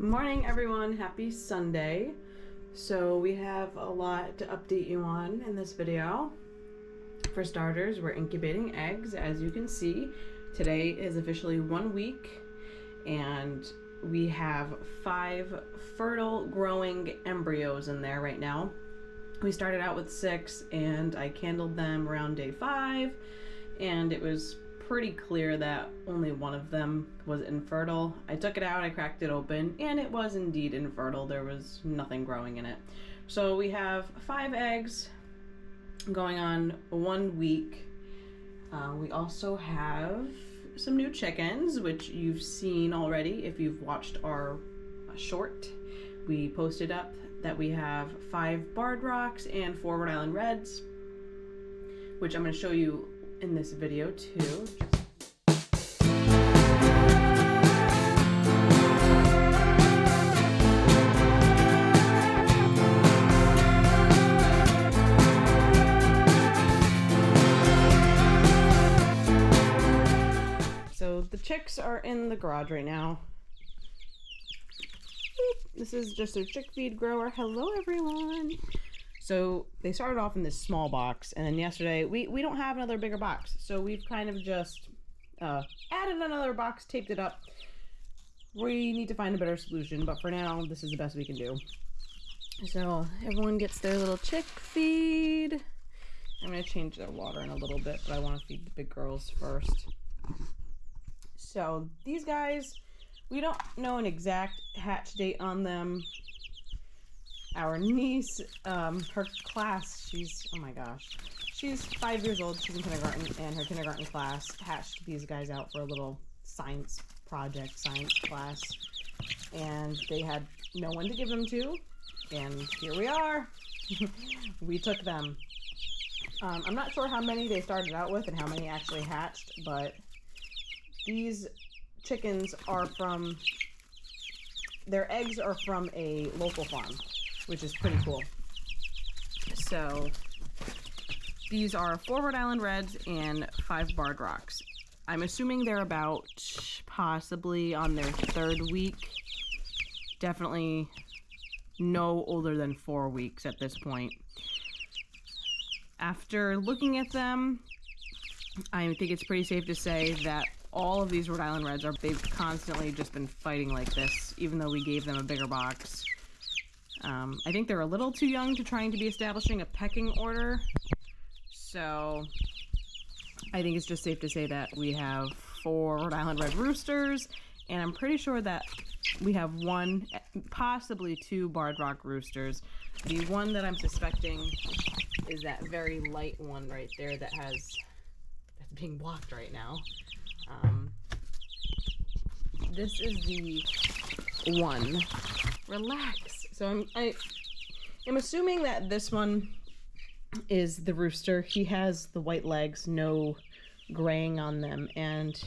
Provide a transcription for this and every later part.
Morning everyone, happy Sunday. So we have a lot to update you on in this video. For starters, we're incubating eggs. As you can see, today is officially 1 week and we have 5 fertile growing embryos in there right now. We started out with 6 and I candled them around day 5, and it was pretty clear that only one of them was infertile. I took it out, I cracked it open, and it was indeed infertile. There was nothing growing in it. So we have 5 eggs going on 1 week. We also have some new chickens, which you've seen already if you've watched our short. We posted up that we have 5 Barred Rocks and 4 Rhode Island Reds, which I'm going to show you in this video too. So the chicks are in the garage right now. This is just a chick feed grower. Hello everyone. So they started off in this small box, and then yesterday we don't have another bigger box, so we've kind of just added another box, taped it up. We need to find a better solution, but for now this is the best we can do. So everyone gets their little chick feed. I'm going to change their water in a little bit, but I want to feed the big girls first. So these guys, we don't know an exact hatch date on them. Our niece, her class, oh my gosh, she's 5 years old, she's in kindergarten, and her kindergarten class hatched these guys out for a little science project, science class, and they had no one to give them to, and here we are. We took them. I'm not sure how many they started out with and how many actually hatched, but these chickens are their eggs are from a local farm, which is pretty cool. So these are 4 Rhode Island Reds and 5 Barred Rocks. I'm assuming they're about possibly on their 3rd week. Definitely no older than 4 weeks at this point. After looking at them, I think it's pretty safe to say that all of these Rhode Island Reds they've constantly just been fighting like this, even though we gave them a bigger box. I think they're a little too young to trying to be establishing a pecking order. So I think it's just safe to say that we have 4 Rhode Island Red roosters, and I'm pretty sure that we have 1, possibly 2 Barred Rock roosters. The one that I'm suspecting is that very light one right there that's being blocked right now. This is the one. Relax. So I'm assuming that this one is the rooster. He has the white legs, no graying on them, and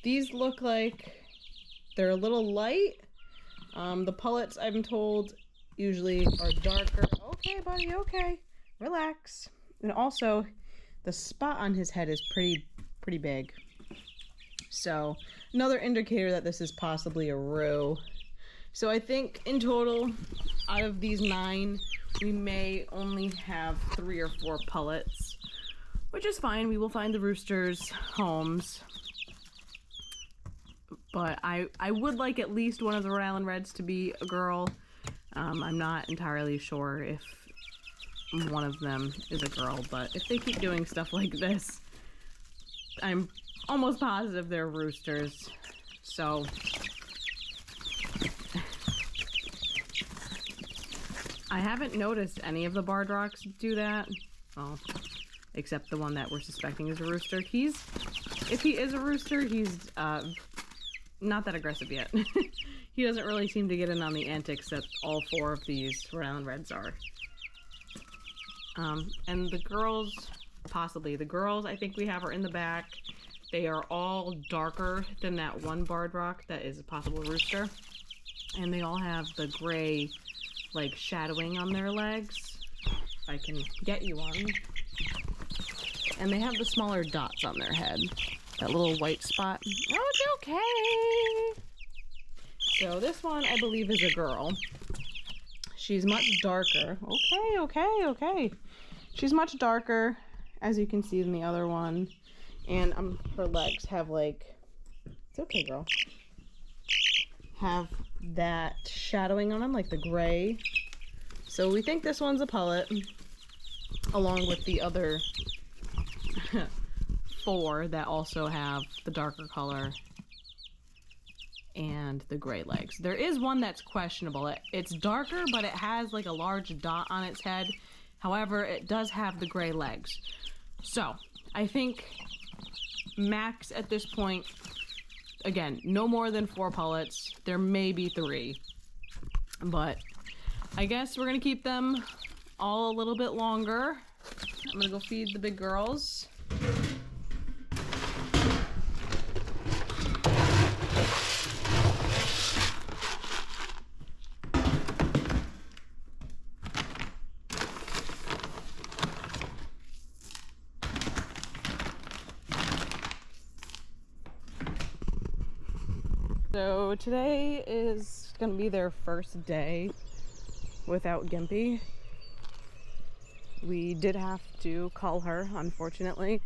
these look like they're a little light. The pullets, I'm told, usually are darker. Okay, buddy, okay. Relax. And also, the spot on his head is pretty big. So, another indicator that this is possibly a roux. So I think in total, out of these 9, we may only have 3 or 4 pullets, which is fine. We will find the roosters' homes. But I would like at least one of the Rhode Island Reds to be a girl. I'm not entirely sure if one of them is a girl, but if they keep doing stuff like this, I'm almost positive they're roosters. So I haven't noticed any of the Barred Rocks do that. Well, except the one that we're suspecting is a rooster. If he is a rooster, he's not that aggressive yet. He doesn't really seem to get in on the antics that all 4 of these Rhode Island Reds are. And the girls, possibly the girls I think we have are in the back. They are all darker than that one Barred Rock that is a possible rooster. And they all have the gray, like, shadowing on their legs. If I can get you one. And they have the smaller dots on their head. That little white spot. Oh, it's okay. So this one, I believe, is a girl. She's much darker. Okay. She's much darker, as you can see, than the other one. And her legs have like, it's okay, girl. Have that shadowing on them, like the gray. So we think this one's a pullet, along with the other 4 that also have the darker color and the gray legs. There is one that's questionable. It's darker, but it has like a large dot on its head. However, it does have the gray legs. So I think max at this point, again, no more than 4 pullets. There may be 3, but I guess we're gonna keep them all a little bit longer. I'm gonna go feed the big girls. So today is gonna be their first day without Gimpy. We did have to cull her, unfortunately.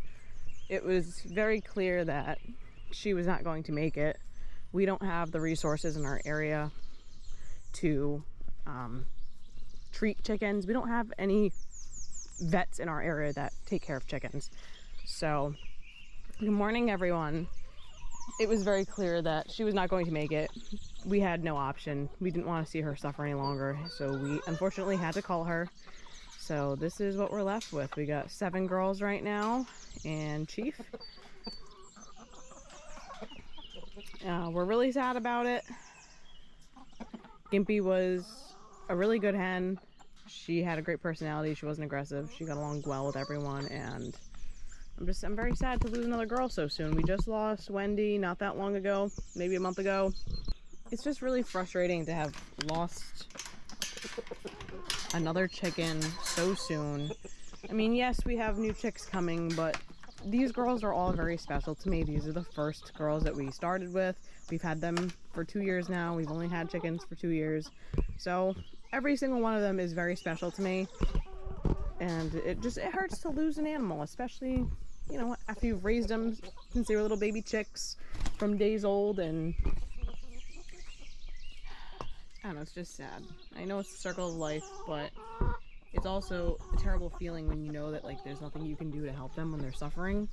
It was very clear that she was not going to make it. We don't have the resources in our area to treat chickens. We don't have any vets in our area that take care of chickens. So, good morning, everyone. It was very clear that she was not going to make it. We had no option. We didn't want to see her suffer any longer, so we unfortunately had to call her. So this is what we're left with. We got 7 girls right now and Chief. We're really sad about it. Gimpy was a really good hen. She had a great personality. She wasn't aggressive. She got along well with everyone, and I'm very sad to lose another girl so soon. We just lost Wendy not that long ago, maybe a month ago. It's just really frustrating to have lost another chicken so soon. I mean, yes, we have new chicks coming, but these girls are all very special to me. These are the first girls that we started with. We've had them for 2 years now. We've only had chickens for 2 years. So every single one of them is very special to me. And it hurts to lose an animal, especially, you know, after you've raised them since they were little baby chicks from days old. And I don't know, it's just sad. I know it's the circle of life, but it's also a terrible feeling when you know that like there's nothing you can do to help them when they're suffering.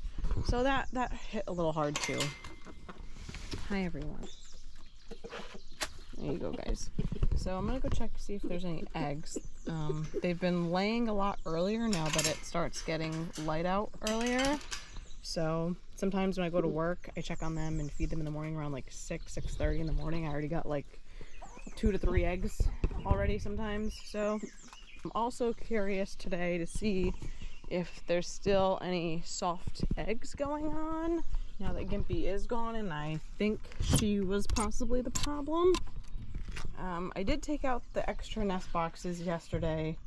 So that hit a little hard too. Hi everyone. There you go, guys. So I'm gonna go check to see if there's any eggs. They've been laying a lot earlier now that it starts getting light out earlier. So sometimes when I go to work, I check on them and feed them in the morning around like 6:30 in the morning. I already got like 2 to 3 eggs already sometimes. So I'm also curious today to see if there's still any soft eggs going on now that Gimpy is gone, and I think she was possibly the problem. I did take out the extra nest boxes yesterday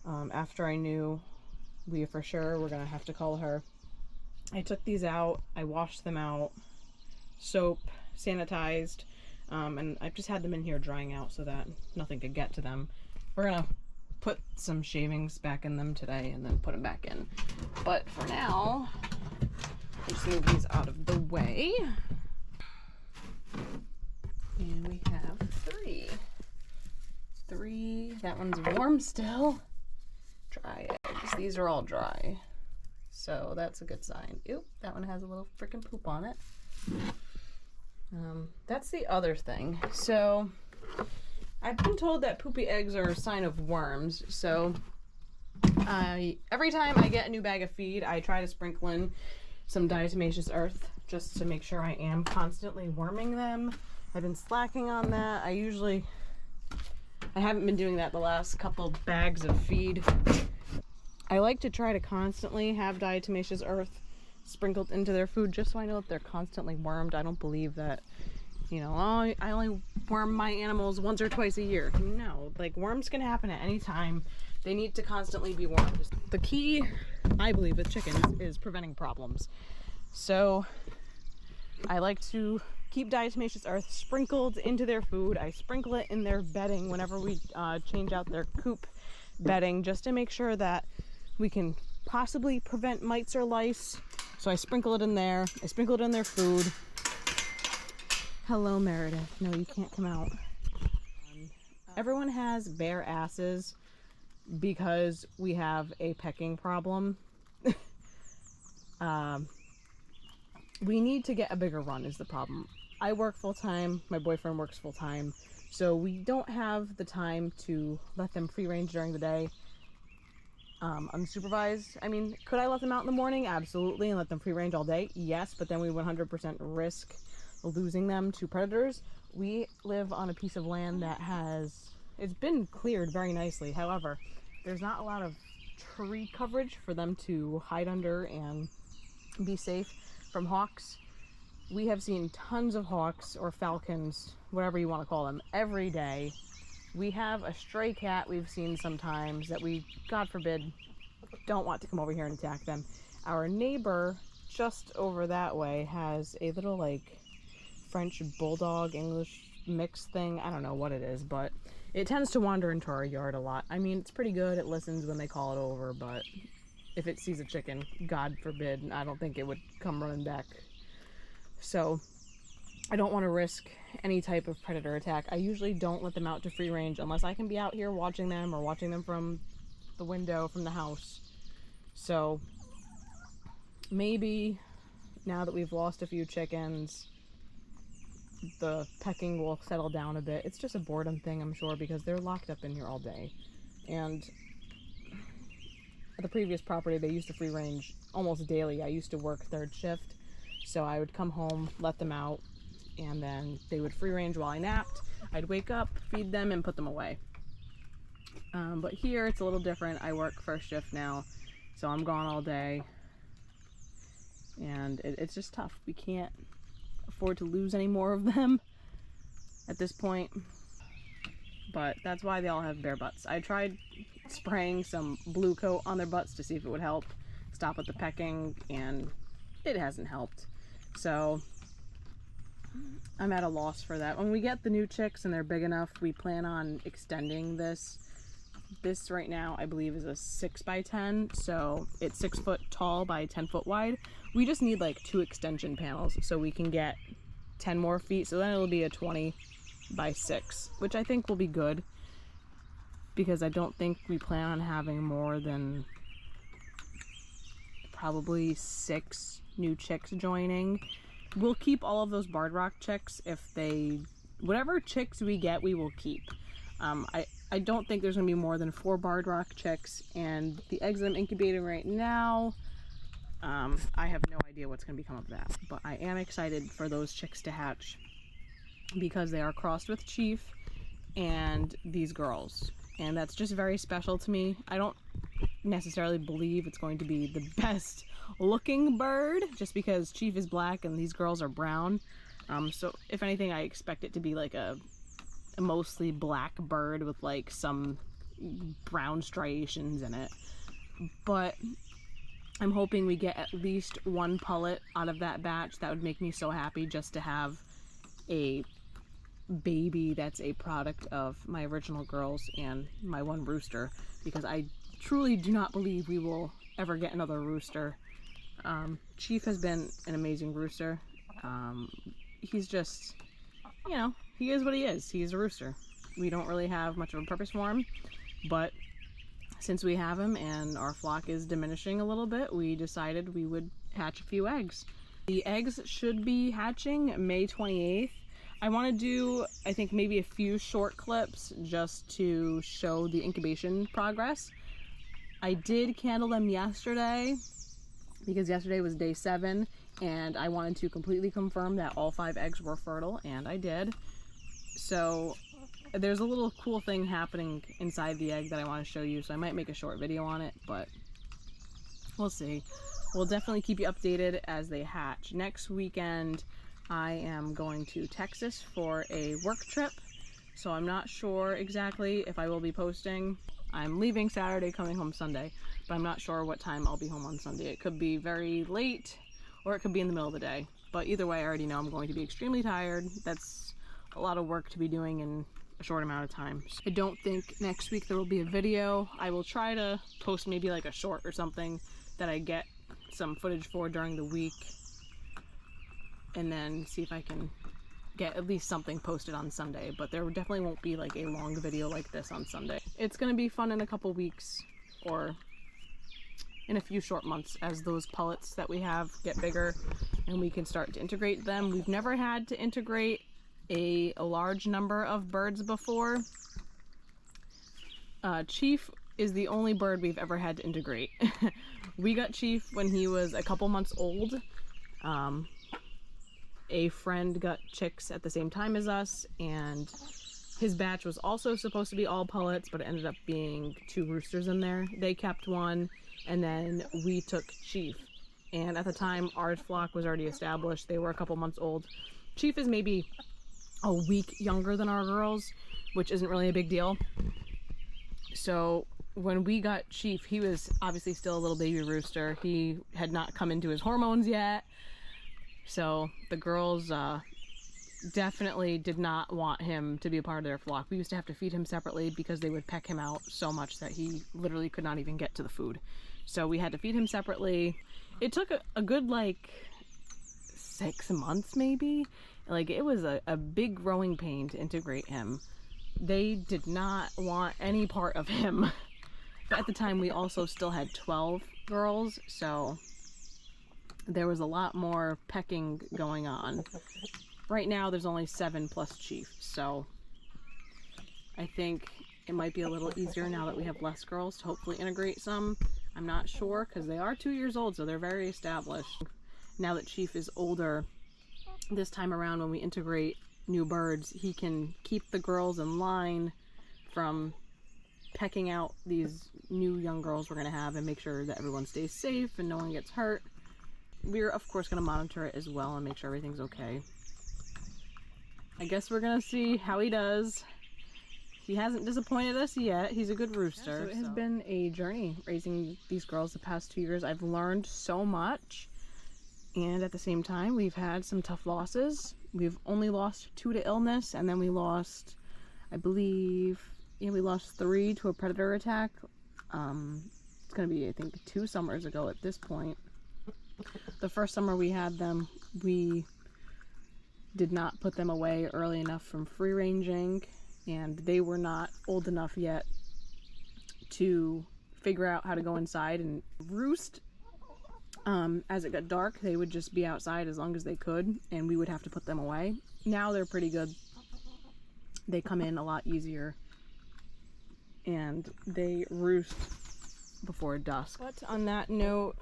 after I knew we for sure were gonna have to call her. I took these out, I washed them out, soap, sanitized, and I just had them in here drying out so that nothing could get to them. We're gonna put some shavings back in them today and then put them back in. But for now, let's move these out of the way. And we have 3. 3. That one's warm still. Dry eggs. These are all dry. So that's a good sign. Oop, that one has a little freaking poop on it. That's the other thing. So I've been told that poopy eggs are a sign of worms. So every time I get a new bag of feed, I try to sprinkle in some diatomaceous earth just to make sure I am constantly worming them. I've been slacking on that. I haven't been doing that the last couple bags of feed. I like to try to constantly have diatomaceous earth sprinkled into their food just so I know that they're constantly wormed. I don't believe that, you know, oh, I only worm my animals once or twice a year. No, like worms can happen at any time. They need to constantly be wormed. The key, I believe, with chickens is preventing problems. So I like to keep diatomaceous earth sprinkled into their food. I sprinkle it in their bedding whenever we change out their coop bedding, just to make sure that we can possibly prevent mites or lice. So I sprinkle it in there. I sprinkle it in their food. Hello, Meredith. No, you can't come out. Everyone has bare asses because we have a pecking problem. We need to get a bigger run is the problem. I work full-time, my boyfriend works full-time, so we don't have the time to let them free range during the day, unsupervised. I mean, could I let them out in the morning? Absolutely, and let them free range all day? Yes, but then we 100% risk losing them to predators. We live on a piece of land that it's been cleared very nicely. However, there's not a lot of tree coverage for them to hide under and be safe from hawks. We have seen tons of hawks or falcons, whatever you want to call them, every day. We have a stray cat we've seen sometimes that we, God forbid, don't want to come over here and attack them. Our neighbor just over that way has a little like French bulldog English mix thing. I don't know what it is, but it tends to wander into our yard a lot. I mean, it's pretty good. It listens when they call it over, but if it sees a chicken, God forbid, I don't think it would come running back. So I don't want to risk any type of predator attack. I usually don't let them out to free range unless I can be out here watching them or watching them from the window from the house. So maybe now that we've lost a few chickens, the pecking will settle down a bit. It's just a boredom thing, I'm sure, because they're locked up in here all day. And at the previous property, they used to free range almost daily. I used to work third shift, so I would come home, let them out, and then they would free range while I napped. I'd wake up, feed them, and put them away. But here it's a little different. I work first shift now, so I'm gone all day, and it's just tough. We can't afford to lose any more of them at this point, but that's why they all have bare butts. I tried spraying some blue coat on their butts to see if it would help stop with the pecking, and it hasn't helped. So I'm at a loss for that. When we get the new chicks and they're big enough, we plan on extending this. This right now I believe is a 6x10, so it's 6 foot tall by 10 foot wide. We just need like 2 extension panels so we can get 10 more feet, so then it'll be a 20x6, which I think will be good, because I don't think we plan on having more than probably 6 new chicks joining. We'll keep all of those barred rock chicks. Whatever chicks we get, we will keep. I don't think there's gonna be more than 4 barred rock chicks, and the eggs that I'm incubating right now, I have no idea what's gonna become of that, but I am excited for those chicks to hatch because they are crossed with Chief and these girls, and that's just very special to me. I don't necessarily believe it's going to be the best looking bird just because Chief is black and these girls are brown, so if anything, I expect it to be like a mostly black bird with like some brown striations in it. But I'm hoping we get at least 1 pullet out of that batch. That would make me so happy, just to have a baby that's a product of my original girls and my 1 rooster, because I truly do not believe we will ever get another rooster. Chief has been an amazing rooster. He's just, you know, he is what he is. He's a rooster. We don't really have much of a purpose for him, but since we have him and our flock is diminishing a little bit, we decided we would hatch a few eggs. The eggs should be hatching May 28th. I want to do, I think, maybe a few short clips just to show the incubation progress. I did candle them yesterday because yesterday was day 7, and I wanted to completely confirm that all 5 eggs were fertile, and I did. So there's a little cool thing happening inside the egg that I want to show you, so I might make a short video on it, but we'll see. We'll definitely keep you updated as they hatch. Next weekend I am going to Texas for a work trip, so I'm not sure exactly if I will be posting. I'm leaving Saturday, coming home Sunday, but I'm not sure what time I'll be home on Sunday. It could be very late or it could be in the middle of the day. But either way, I already know I'm going to be extremely tired. That's a lot of work to be doing in a short amount of time. I don't think next week there will be a video. I will try to post maybe like a short or something that I get some footage for during the week, and then see if I can get at least something posted on Sunday. But there definitely won't be like a long video like this on Sunday. It's gonna be fun in a couple weeks, or in a few short months, as those pullets that we have get bigger and we can start to integrate them. We've never had to integrate a large number of birds before. Chief is the only bird we've ever had to integrate. We got Chief when he was a couple months old. A friend got chicks at the same time as us, and his batch was also supposed to be all pullets, but it ended up being 2 roosters in there. They kept one, and then we took Chief. And at the time, our flock was already established. They were a couple months old. Chief is maybe a week younger than our girls, which isn't really a big deal. So when we got Chief, he was obviously still a little baby rooster. He had not come into his hormones yet. So the girls definitely did not want him to be a part of their flock. We used to have to feed him separately because they would peck him out so much that he literally could not even get to the food. So we had to feed him separately. It took a good like 6 months maybe. Like, it was a big growing pain to integrate him. They did not want any part of him. But at the time we also still had 12 girls, so there was a lot more pecking going on. Right now there's only 7 plus Chief, so I think it might be a little easier now that we have less girls to hopefully integrate some. I'm not sure, because they are 2 years old, so they're very established. Now that Chief is older, this time around when we integrate new birds, he can keep the girls in line from pecking out these new young girls we're going to have, and make sure that everyone stays safe and no one gets hurt. We're of course going to monitor it as well and make sure everything's okay. I guess we're going to see how he does. He hasn't disappointed us yet. He's a good rooster. So it has been a journey raising these girls the past 2 years. I've learned so much, and at the same time we've had some tough losses. We've only lost 2 to illness, and then we lost, I believe, we lost 3 to a predator attack. It's going to be, I think, 2 summers ago at this point. The first summer we had them, we did not put them away early enough from free ranging, and they were not old enough yet to figure out how to go inside and roost. As it got dark, they would just be outside as long as they could, and we would have to put them away. Now they're pretty good. They come in a lot easier, and they roost before dusk. But on that note,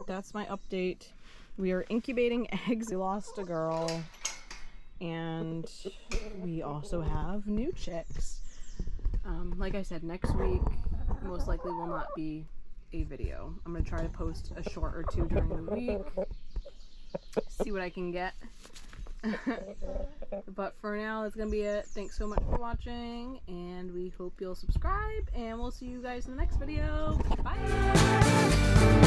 that's my update. We are incubating eggs. We lost a girl, and we also have new chicks. Like I said, next week most likely will not be a video. I'm going to try to post a short or 2 during the week, see what I can get. But for now, that's going to be it. Thanks so much for watching, and we hope you'll subscribe, and we'll see you guys in the next video. Bye!